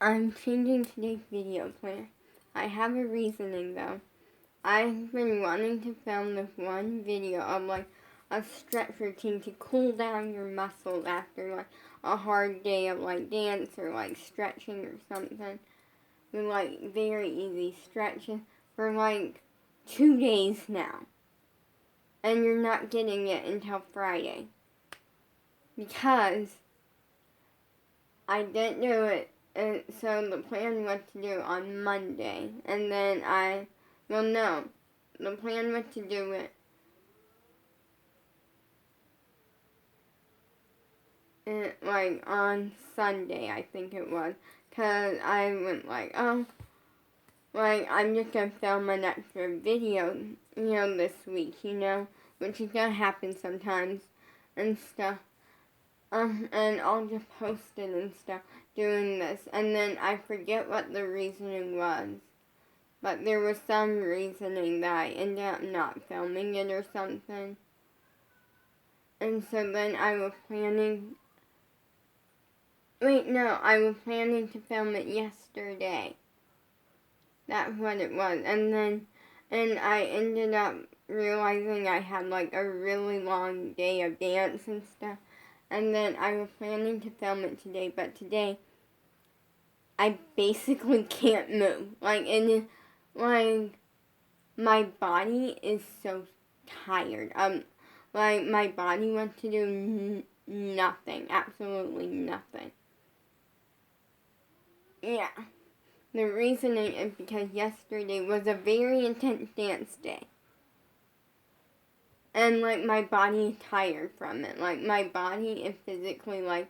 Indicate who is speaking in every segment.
Speaker 1: I'm changing today's video plan. I have a reasoning though. I've been wanting to film this one video of like a stretch routine to cool down your muscles after like a hard day of like dance or like stretching or something. With like very easy stretches for like 2 days now. And you're not getting it until Friday. Because I didn't do it. And so the plan was to do on Monday. And then the plan was to do it like on Sunday, I think it was. Because I went like, oh, like I'm just going to film an extra video, this week, which is going to happen sometimes and stuff. And I'll just post it and stuff doing this. And then I forget what the reasoning was. But there was some reasoning that I ended up not filming it or something. And so then I was planning... I was planning to film it yesterday. That's what it was. And I ended up realizing I had like a really long day of dance and stuff. And then I was planning to film it today, but today I basically can't move. Like my body is so tired. My body wants to do nothing, absolutely nothing. Yeah. The reasoning is because yesterday was a very intense dance day. And like my body is tired from it. Like my body is physically like,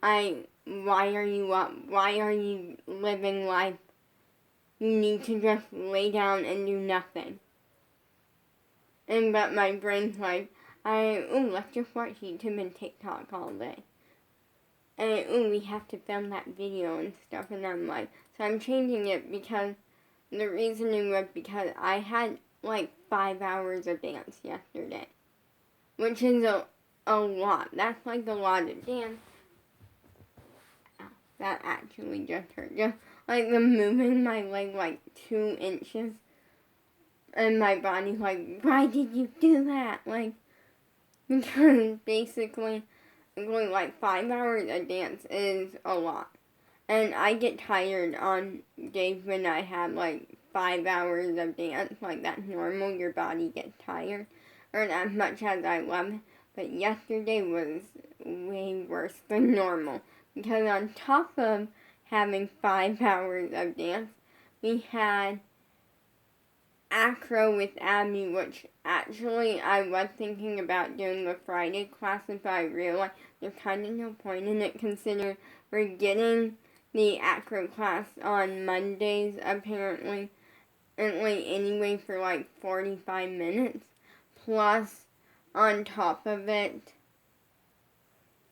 Speaker 1: why are you up? Why are you living life? You need to just lay down and do nothing. But my brain's like, let's just watch YouTube and TikTok all day. And we have to film that video and stuff. And I'm like, so I'm changing it because the reasoning was because I had like 5 hours of dance yesterday. Which is a lot. That's like a lot of dance. That actually just hurt. Just like the moving my leg like 2 inches. And my body's like, why did you do that? Like, because basically, going like 5 hours of dance is a lot. And I get tired on days when I have like 5 hours of dance. Like, that's normal. Your body gets tired. Or as much as I love it. But yesterday was way worse than normal. Because on top of having 5 hours of dance, we had acro with Abby, which actually I was thinking about doing the Friday classes, but I realized there's kind of no point in it considering we're getting the acro class on Mondays apparently, and like anyway for like 45 minutes. Plus, on top of it,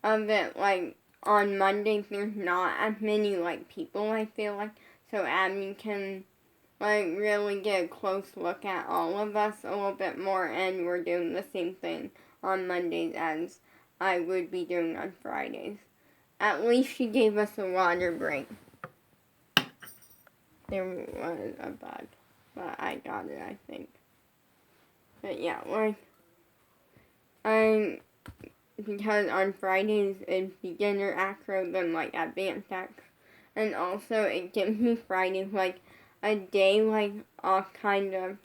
Speaker 1: like on Mondays there's not as many like people, I feel like, so Abby can like really get a close look at all of us a little bit more, and we're doing the same thing on Mondays as I would be doing on Fridays. At least she gave us a water break. There was a bug, but I got it, I think. But yeah, because on Fridays it's beginner acro, then like advanced acro, and also it gives me Fridays like a day like off, kind of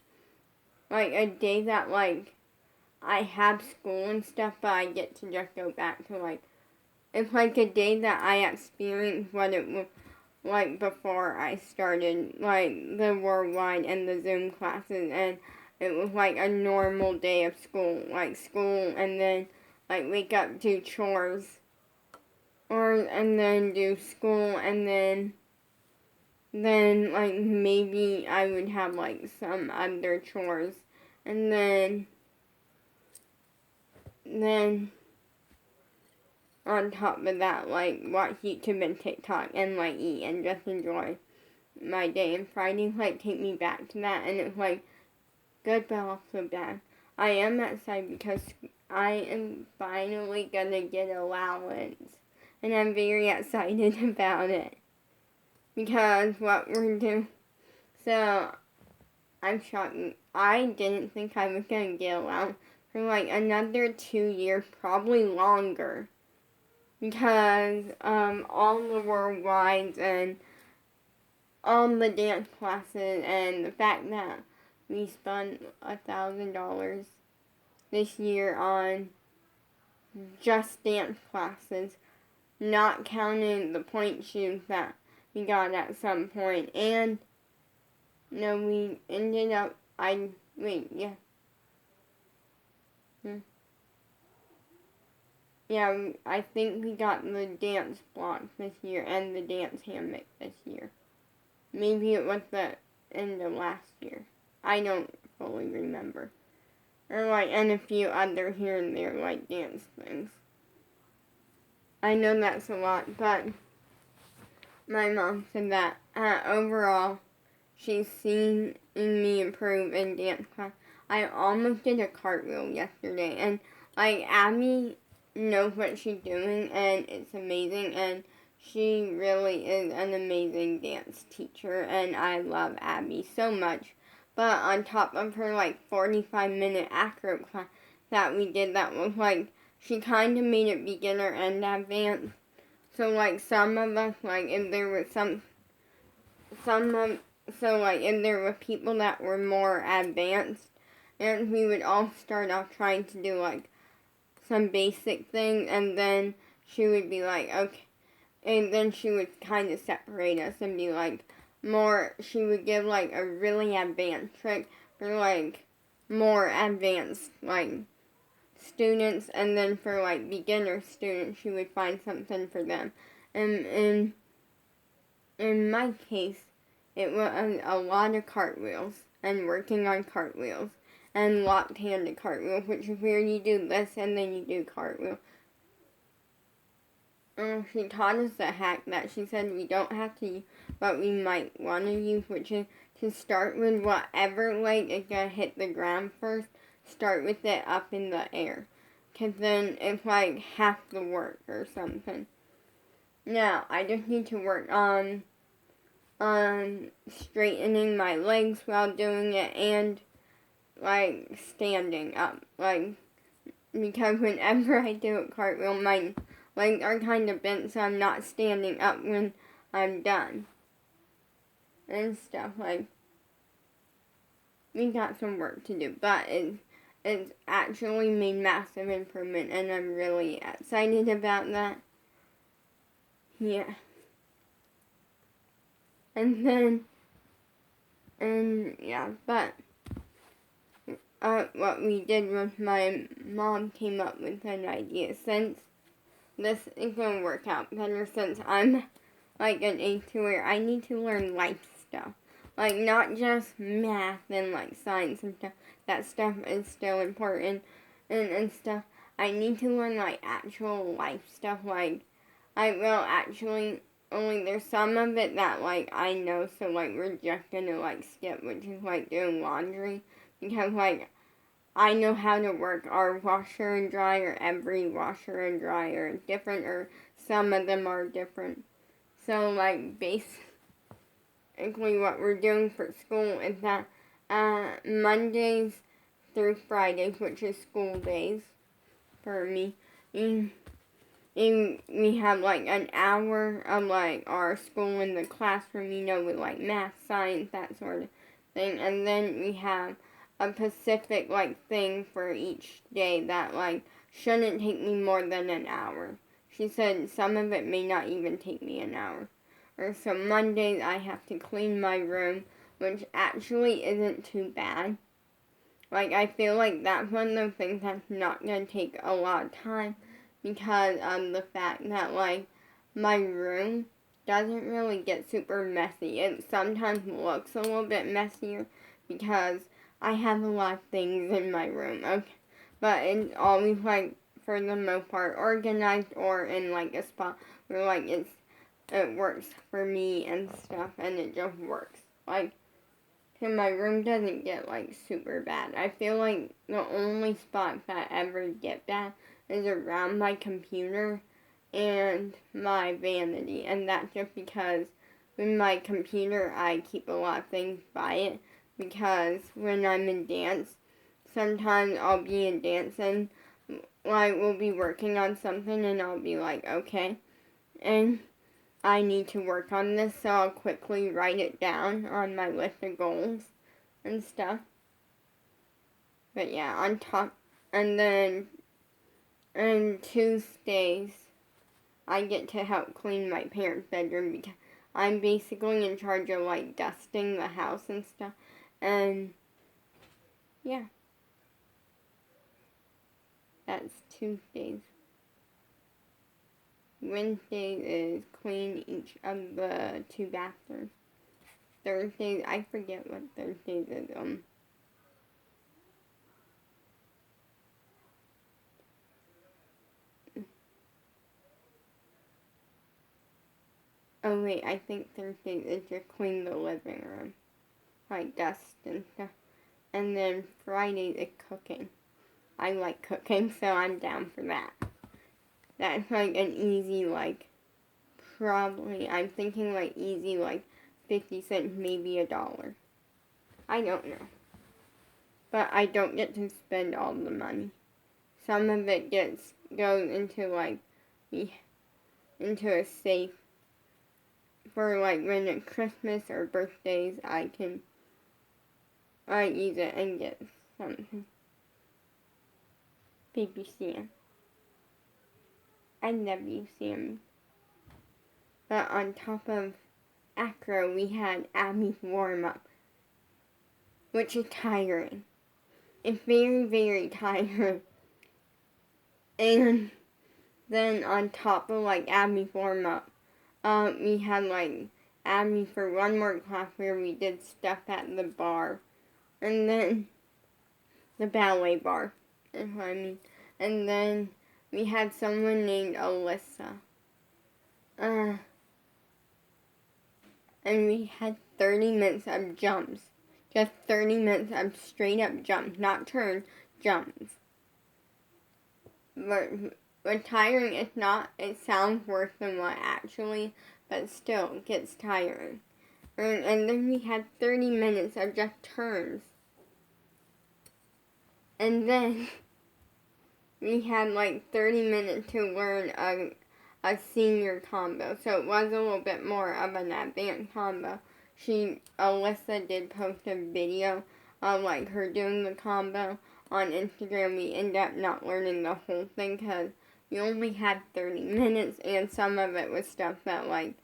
Speaker 1: like a day that like I have school and stuff, but I get to just go back to like, it's like a day that I experienced what it was like before I started like the worldwide and the Zoom classes, and it was like a normal day of school, like school, and then like wake up, do chores, and then do school, and then like maybe I would have like some other chores, and then on top of that, like watch YouTube and TikTok and like eat and just enjoy my day. And Friday like take me back to that, and it's like good but also bad. I am excited because I am finally gonna get allowance, and I'm very excited about it. because what we're doing. So I'm shocked. I didn't think I was gonna get allowed for like another 2 years, probably longer, because all the worldwides and all the dance classes and the fact that we spent $1,000 this year on just dance classes, not counting the point shoes that we got at some point. And no, we ended up, yeah, I think we got the dance block this year and the dance hammock this year. Maybe it was the end of last year. I don't fully remember. Or like, and a few other here and there, like dance things. I know that's a lot, but my mom said that overall, she's seen me improve in dance class. I almost did a cartwheel yesterday, and like Abby knows what she's doing, and it's amazing, and she really is an amazing dance teacher, and I love Abby so much. But on top of her like 45-minute acro class that we did, that was like, she kind of made it beginner and advanced. So like some of us, like if there was so like if there were people that were more advanced, and we would all start off trying to do like some basic things, and then she would be like, okay, and then she would kind of separate us and be like, she would give like a really advanced trick for like more advanced like students, and then for like beginner students she would find something for them. And in my case, it was a lot of cartwheels and working on cartwheels and locked-handed cartwheels, which is where you do this and then you do cartwheel. She taught us a hack that she said we don't have to use, but we might want to use, which is to start with whatever leg is going to hit the ground first. Start with it up in the air, because then it's like half the work or something. Now, I just need to work on straightening my legs while doing it, and like standing up, like, because whenever I do a cartwheel, my legs are kind of bent, so I'm not standing up when I'm done and stuff. Like, we got some work to do, but it's actually made massive improvement, and I'm really excited about that. Yeah. But what we did was my mom came up with an idea. Since this is going to work out better, since I'm like an age to where I need to learn life stuff. Like, not just math and like science and stuff. That stuff is still important and stuff. I need to learn like actual life stuff. Like, I will actually, only there's some of it that like I know, so like we're just gonna like skip, which is like doing laundry, because like I know how to work our washer and dryer. Every washer and dryer is different, or some of them are different. So like basically what we're doing for school is that Mondays through Fridays, which is school days for me, and we have like an hour of like our school in the classroom, with like math, science, that sort of thing. And then we have a specific like thing for each day that like shouldn't take me more than an hour. She said some of it may not even take me an hour. Or so Mondays I have to clean my room, which actually isn't too bad. Like, I feel like that's one of those things that's not going to take a lot of time, because of the fact that, like, my room doesn't really get super messy. It sometimes looks a little bit messier because I have a lot of things in my room, okay? But it's always, like, for the most part, organized or in, like, a spot where, like, it works for me and stuff, and it just works. Like, and my room doesn't get, like, super bad. I feel like the only spots that ever get bad is around my computer and my vanity. And that's just because with my computer, I keep a lot of things by it because when I'm in dance, sometimes I'll be in dance and like we'll be working on something and I'll be like, okay, and I need to work on this, so I'll quickly write it down on my list of goals and stuff. But yeah, on top, and then on Tuesdays, I get to help clean my parents' bedroom because I'm basically in charge of like dusting the house and stuff. And yeah, that's Tuesdays. Wednesday is clean each of the 2 bathrooms. Thursdays, I forget what Thursdays is. Oh wait, I think Thursdays is just clean the living room, like dust and stuff. And then Fridays is cooking. I like cooking, so I'm down for that. That's like an easy, like, probably, I'm thinking like easy, like 50 cents, maybe $1. I don't know. But I don't get to spend all the money. Some of it goes into like, into a safe for like when it's Christmas or birthdays, I use it and get something. Baby Sam. I love you, Sam. But on top of acro, we had Abby's warm-up, which is tiring. It's very, very tiring. And then on top of like Abby's warm-up, we had like Abby for one more class where we did stuff at the bar. And then the ballet bar, is what I mean. And then we had someone named Alyssa. And we had 30 minutes of jumps. Just 30 minutes of straight up jumps, not turns, jumps. But tiring, it's not, it sounds worse than what actually, but still, it gets tiring. And then we had 30 minutes of just turns. And then we had like 30 minutes to learn a senior combo. So it was a little bit more of an advanced combo. Alyssa did post a video of like her doing the combo on Instagram. We ended up not learning the whole thing because we only had 30 minutes and some of it was stuff that like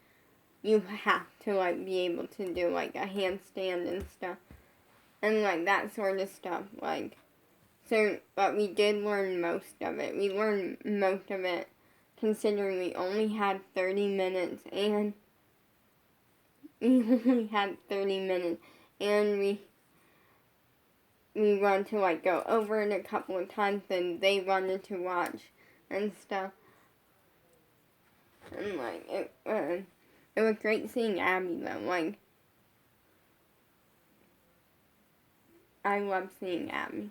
Speaker 1: you have to like be able to do, like a handstand and stuff. And like that sort of stuff, like. So, but we did learn most of it. We learned most of it considering we only had 30 minutes and we wanted to like go over it a couple of times and they wanted to watch and stuff. And like it was great seeing Abby though. Like I love seeing Abby.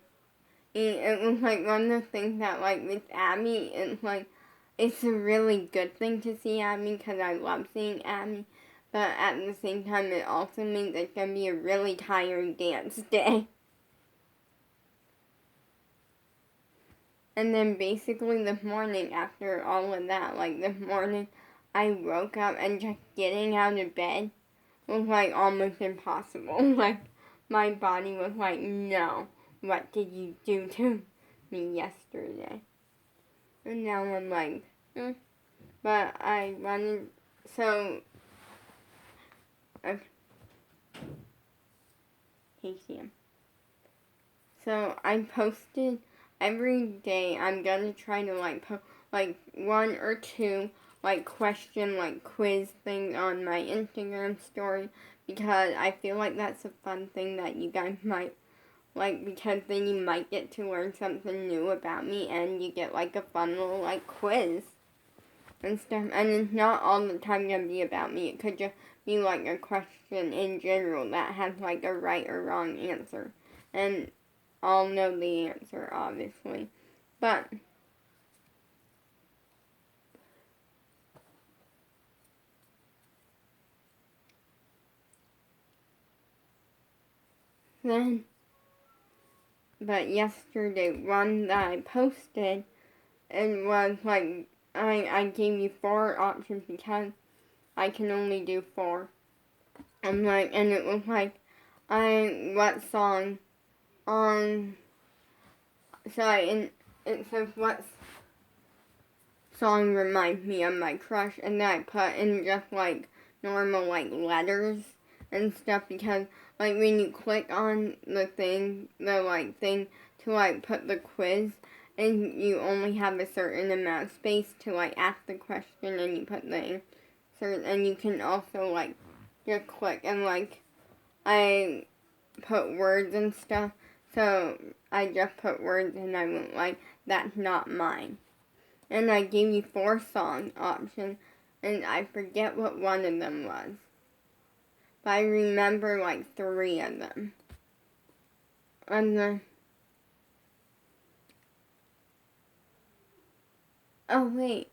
Speaker 1: It was like one of the things that like with Abby, it's like it's a really good thing to see Abby because I love seeing Abby, but at the same time it also means it's gonna be a really tiring dance day. And then basically this morning after all of that, like this morning I woke up and just getting out of bed was like almost impossible. Like my body was like, no, what did you do to me yesterday? And now I'm like, but I wanted, so, okay. Hey Sam. So I posted every day. I'm gonna try to like post like 1 or 2 like question like quiz thing on my Instagram story because I feel like that's a fun thing that you guys might like because then you might get to learn something new about me and you get like a fun little like quiz and stuff. And it's not all the time gonna be about me. It could just be like a question in general that has like a right or wrong answer. And I'll know the answer, obviously. But then, but yesterday, one that I posted, it was like, I gave you 4 options because I can only do 4. And it was like, what song on, and it says, what song reminds me of my crush, and then I put in just like normal like letters and stuff, because like when you click on the thing to like put the quiz, and you only have a certain amount of space to like ask the question, and you put the answer, and you can also like just click, and like I put words and stuff, so I just put words, and I went like, that's not mine. And I gave you 4 song options, and I forget what one of them was. But I remember like 3 of them. Oh wait,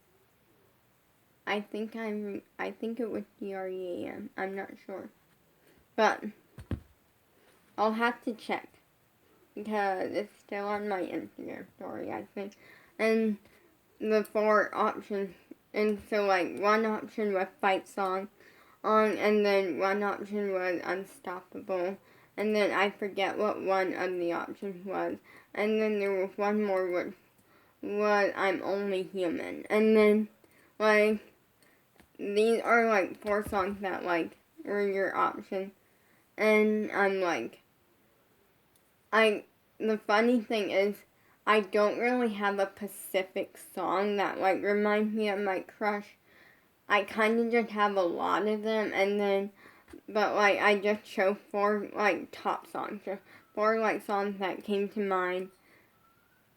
Speaker 1: I think it was DREAM. I'm not sure, but I'll have to check because it's still on my Instagram story, I think. And the 4 options, and so like one option was Fight Song, and then one option was Unstoppable, and then I forget what one of the options was, and then there was one more which was I'm Only Human, and then like these are like 4 songs that like were your option, and I'm like, the funny thing is, I don't really have a specific song that like reminds me of my crush. I kind of just have a lot of them, but like I just chose 4 like top songs, so 4 like songs that came to mind,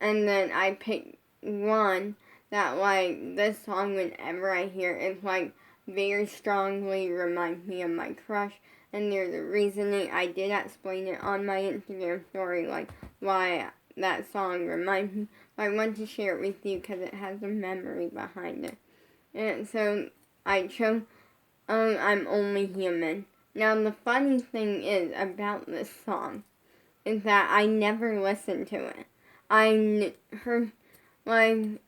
Speaker 1: and then I picked one that like this song, whenever I hear it, like very strongly reminds me of my crush. And there's a reasoning. I did explain it on my Instagram story, like why that song reminds me. I want to share it with you because it has a memory behind it. And so I chose I'm Only Human. Now the funny thing is about this song is that I never listened to it. I heard, like,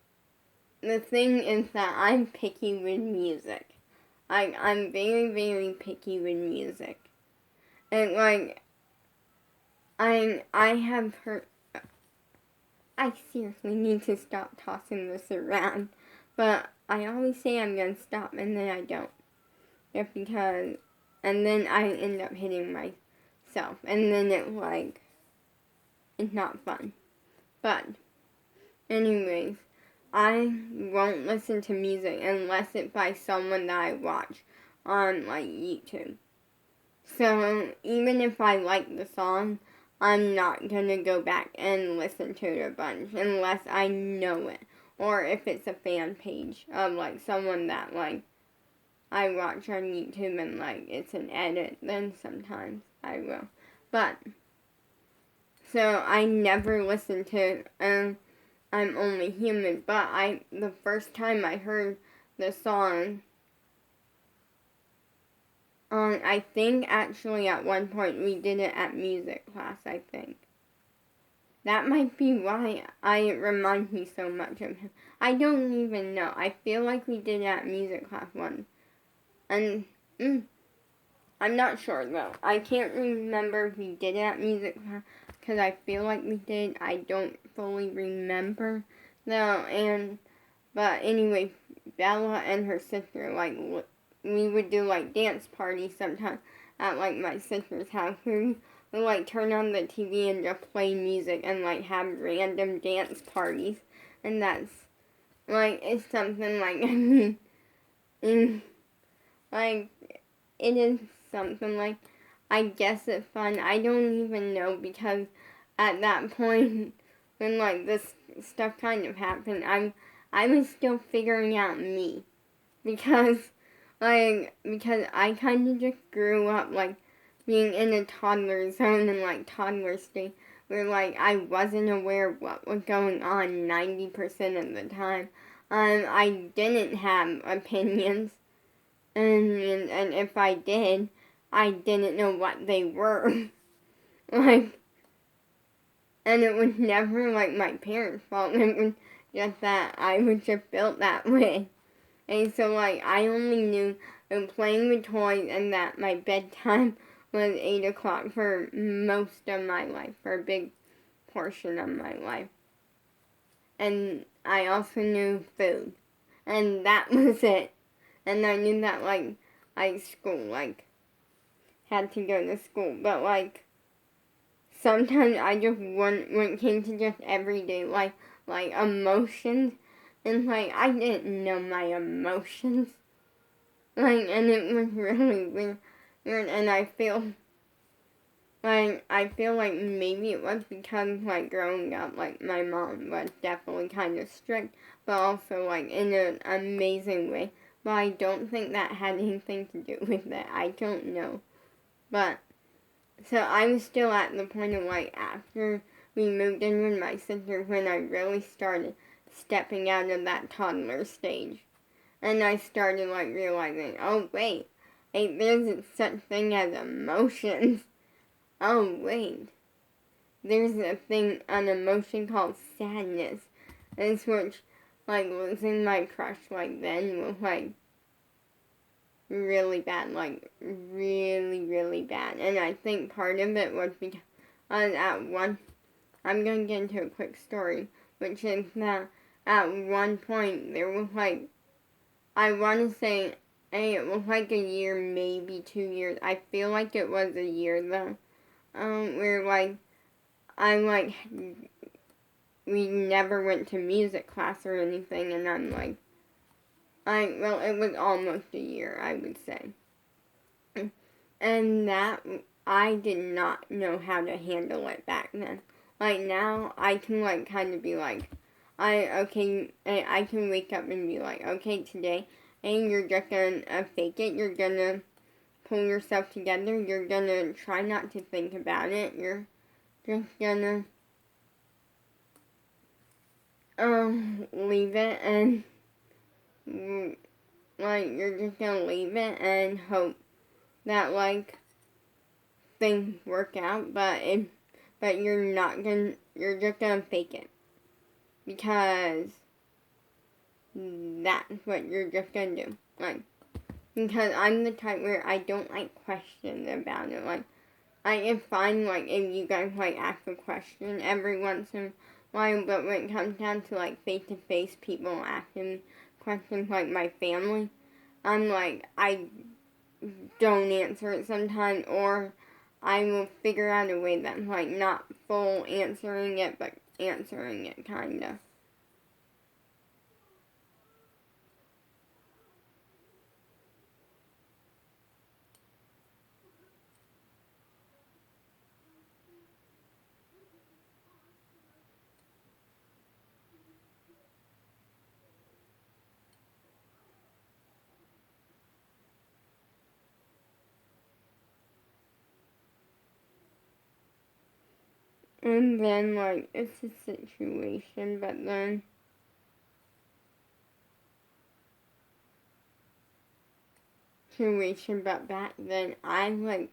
Speaker 1: the thing is that I'm picky with music. I'm very, very picky with music. And, like, I have heard, I seriously need to stop tossing this around. But I always say I'm going to stop, and then I don't. Just because, and then I end up hitting myself. And then it's not fun. But, anyways, I won't listen to music unless it's by someone that I watch on, like, YouTube. So, even if I like the song, I'm not gonna go back and listen to it a bunch unless I know it. Or if it's a fan page of, like, someone that, like, I watch on YouTube and, like, it's an edit, then sometimes I will. But, so I never listened to I'm Only Human, but the first time I heard the song, I think actually at one point we did it at music class, I think. That might be why it reminds me so much of him. I don't even know. I feel like we did it at music class once. And, I'm not sure though. I can't remember if we did it at music class, because I feel like we did. I don't fully remember though, but anyway, Bella and her sister, like, we would do like dance parties sometimes at like my sister's house. We would like turn on the TV and just play music and like have random dance parties, and that's like, it's something like like, it is something like, I guess it's fun. I don't even know, because at that point when like this stuff kind of happened, I was still figuring out me, because I kind of just grew up like being in a toddler zone and like toddler state where like I wasn't aware of what was going on 90% of the time. I didn't have opinions, and if I did, I didn't know what they were. Like, and it was never, like, my parents' fault. It was just that I was just built that way. And so, like, I only knew playing with toys and that my bedtime was 8 o'clock for most of my life, for a big portion of my life. And I also knew food. And that was it. And I knew that, like, school, like, had to go to school. But, like, sometimes I just want when it came to just everyday life, like emotions, and like I didn't know my emotions, like, and it was really weird, and I feel like maybe it was because like growing up, like my mom was definitely kind of strict, but also like in an amazing way. But I don't think that had anything to do with it. I don't know, but. So I was still at the point of like after we moved in with my sister when I really started stepping out of that toddler stage. And I started like realizing, oh wait, hey, there's such thing as emotions. Oh wait, there's an emotion called sadness. And it's which like losing my crush like then was like really bad, like really, really bad. And I think part of it was because at one, I'm gonna get into a quick story, which is that at one point there was like, I want to say, it was like a year, maybe 2 years. I feel like it was a year though. Where like, I'm like, we never went to music class or anything, and I'm like, well, it was almost a year, I would say. And that, I did not know how to handle it back then. Like now, I can like kind of be like, I can wake up and be like, okay, today, and you're just gonna fake it. You're gonna pull yourself together. You're gonna try not to think about it. You're just gonna leave it and like you're just gonna leave it and hope that like things work out, but you're just gonna fake it because that's what you're just gonna do. Like, because I'm the type where I don't like questions about it. Like, it's fine, like, if you guys, like, ask a question every once in a while, but when it comes down to, like, face-to-face people asking questions, like my family, I'm like, I don't answer it sometimes, or I will figure out a way that's, like, not full answering it, but answering it, kinda. And then, like, it's a situation, but then but back then I like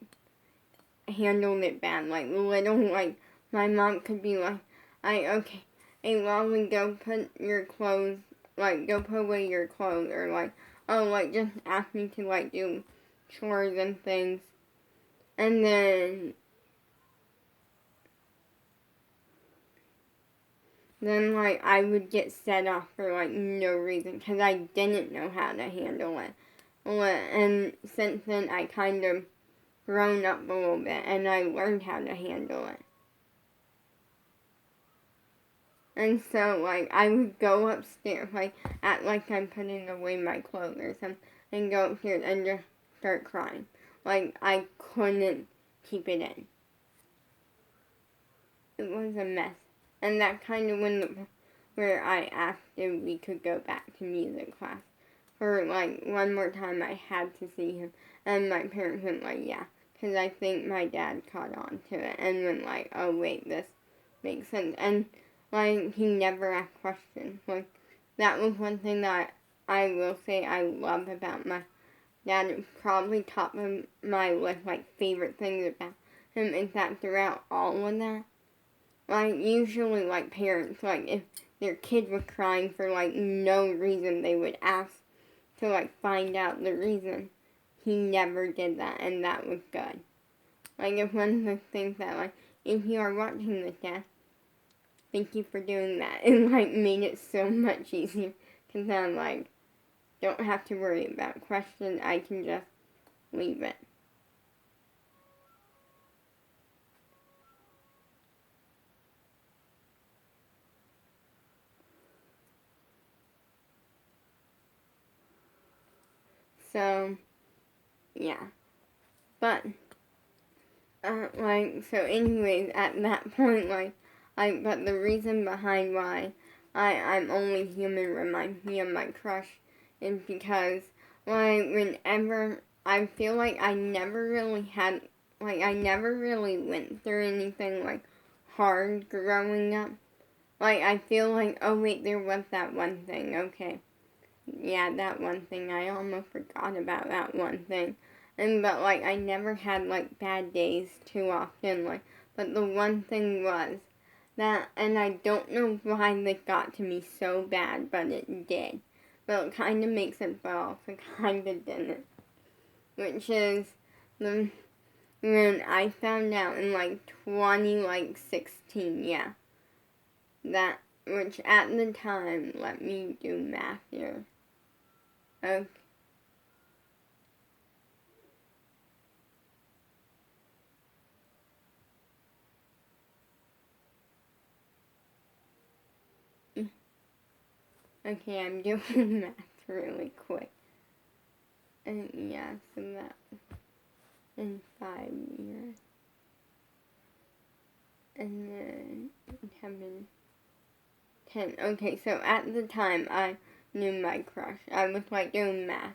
Speaker 1: handled it bad. Like little like my mom could be like, okay, hey Lolly, go put your clothes go put away your clothes, or like, oh, like just ask me to like do chores and things. And then like I would get set off for like no reason because I didn't know how to handle it. And since then I kind of grown up a little bit and I learned how to handle it. And so, like, I would go upstairs, like, act like I'm putting away my clothes or something, and go upstairs and just start crying. Like, I couldn't keep it in. It was a mess. And that kind of where I asked if we could go back to music class. For, like, one more time I had to see him. And my parents went, like, yeah. Because I think my dad caught on to it and went, like, oh, wait, this makes sense. And like, he never asked questions. Like, that was one thing that I will say I love about my dad. It's probably top of my list, like, favorite things about him is that throughout all of that, like, usually, like, parents, like, if their kid was crying for, like, no reason, they would ask to, like, find out the reason. He never did that, and that was good. Like, it's one of the things that, like, if you are watching this, Dad, thank you for doing that. It, like, made it so much easier. Because I'm, like, don't have to worry about questions. I can just leave it. So, yeah. But, like, so anyways, at that point, but the reason behind why I'm only human reminds me of my crush is because, like, whenever, I feel like I never really had, like, I never really went through anything, like, hard growing up. Like, I feel like, oh wait, there was that one thing, okay. Yeah, that one thing, I almost forgot about that one thing. But, like, I never had, like, bad days too often, like, but the one thing was that, and I don't know why this got to me so bad, but it did. But it kind of makes it fall, so kind of didn't. Which is, when I found out in, like, 2016, yeah. That, which at the time, let me do math here. Okay. Okay, I'm doing math really quick. And yeah, so that in 5 years. And then 10. Okay, so at the time I knew my crush. I was like doing math.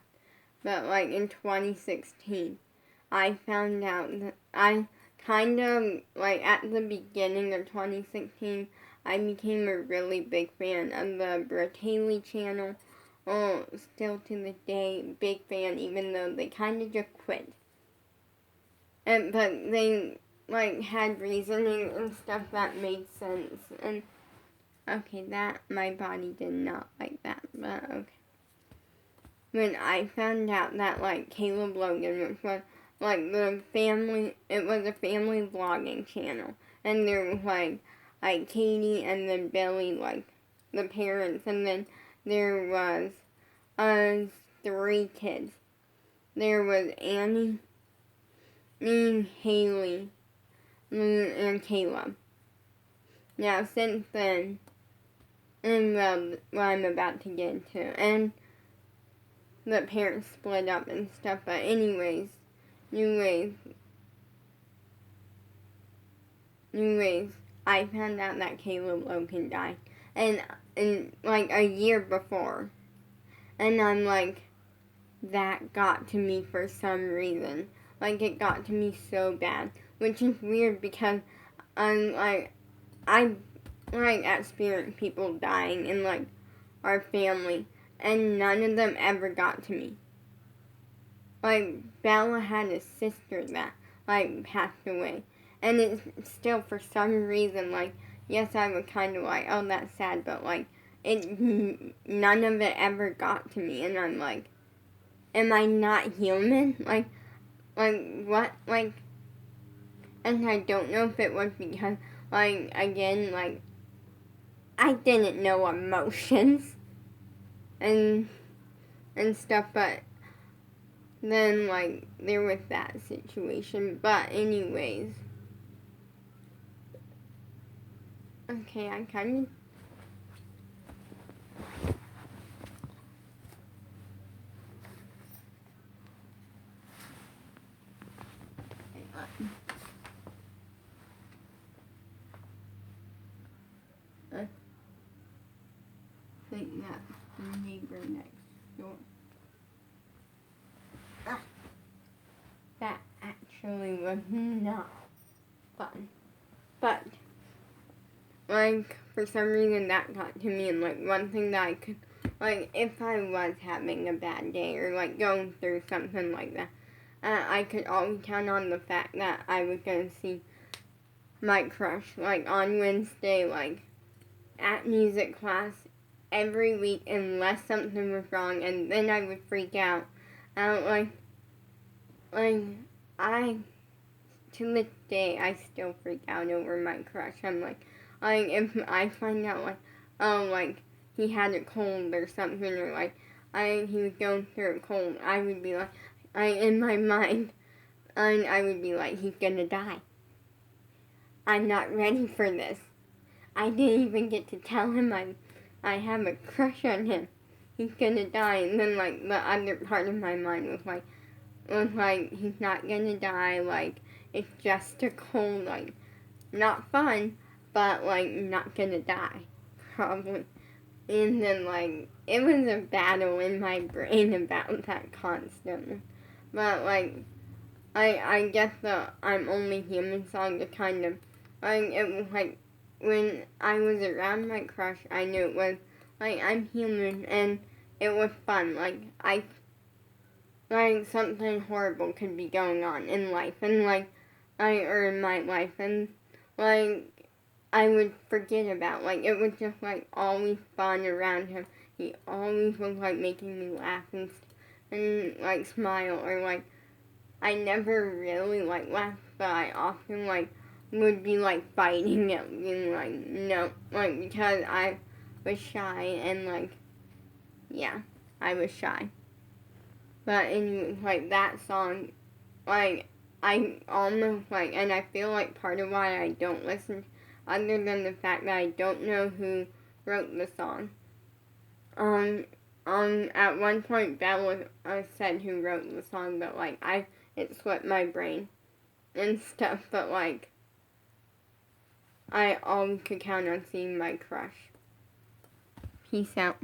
Speaker 1: But like in 2016, I found out that I kind of, like at the beginning of 2016, I became a really big fan of the Brooke Haley channel. Oh, still to this day, big fan, even though they kind of just quit. But they, like, had reasoning and stuff that made sense. And, okay, that, my body did not like that, but okay. When I found out that, like, Caleb Logan, which was, like, it was a family vlogging channel. And there was, like Katie and then Billy, like, the parents. And then there was, 3 kids. There was Annie, me, Haley, and Caleb. Now, since then, and well, what I'm about to get into, and the parents split up and stuff, but anyways, I found out that Caleb Logan died, and like a year before, and I'm like, that got to me for some reason, like it got to me so bad, which is weird because I experienced people dying in like our family, and none of them ever got to me. Like, Bella had a sister that, like, passed away. And it's still, for some reason, like, yes, I was kind of like, oh, that's sad, but, like, none of it ever got to me. And I'm like, am I not human? Like, what? Like, and I don't know if it was because, like, again, like, I didn't know emotions and stuff, but then, like, there was that situation. But anyways, okay, I kind of, I think that's the neighbor next door. That actually was not fun. But, like, for some reason that got to me, and, like, one thing that I could, like, if I was having a bad day or, like, going through something like that, I could always count on the fact that I was gonna see my crush, like, on Wednesday, like, at music class every week unless something was wrong, and then I would freak out. Like, I, to this day, I still freak out over my crush. I'm like, if I find out, like, oh, like, he had a cold or something, or, like, he was going through a cold, I would be like, in my mind, I would be like, he's gonna die. I'm not ready for this. I didn't even get to tell him I have a crush on him. He's gonna die. And then, like, the other part of my mind was like, he's not gonna die. Like, it's just a cold, like, not fun, but, like, not gonna die. Probably. And then, like, it was a battle in my brain about that constantly. But, like, I guess the I'm Only Human song to kind of, like, it was like, when I was around my crush, I knew it was, like, I'm human, and it was fun. Like, something horrible could be going on in life, and, like, or in my life, and, like, I would forget about, like, it was just, like, always fun around him. He always was, like, making me laugh and like, smile, or, like, I never really, like, laughed, but I often, like, would be, like, fighting it, being like, no, like, because I was shy, and, like, yeah, I was shy. But in, like, that song, like, I almost, like, and I feel like part of why I don't listen, other than the fact that I don't know who wrote the song. At one point, Bella said who wrote the song, but, like, it slipped my brain and stuff, but, like, I always could count on seeing my crush. Peace out.